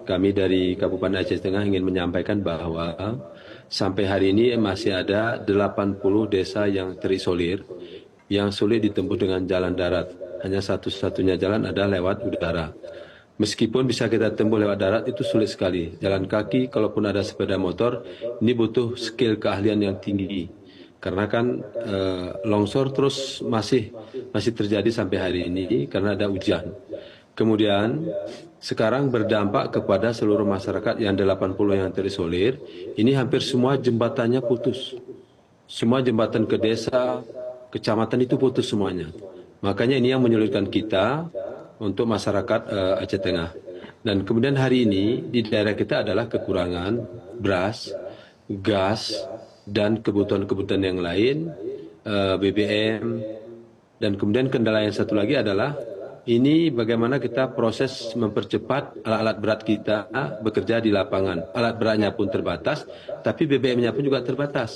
kami dari Kabupaten Aceh Tengah ingin menyampaikan bahwa sampai hari ini masih ada 80 desa yang terisolir, yang sulit ditempuh dengan jalan darat. Hanya satu-satunya jalan adalah lewat udara. Meskipun bisa kita tempuh lewat darat, itu sulit sekali. Jalan kaki, kalaupun ada sepeda motor, ini butuh skill keahlian yang tinggi. Karena kan longsor terus masih terjadi sampai hari ini karena ada hujan. Kemudian sekarang berdampak kepada seluruh masyarakat yang 80 yang terisolir, ini hampir semua jembatannya putus. Semua jembatan ke desa, kecamatan itu putus semuanya. Makanya ini yang menyulitkan kita untuk masyarakat Aceh Tengah. Dan kemudian hari ini di daerah kita adalah kekurangan beras, gas, dan kebutuhan-kebutuhan yang lain, BBM, dan kemudian kendala yang satu lagi adalah ini bagaimana kita proses mempercepat alat-alat berat kita bekerja di lapangan. Alat beratnya pun terbatas, tapi BBM-nya pun juga terbatas.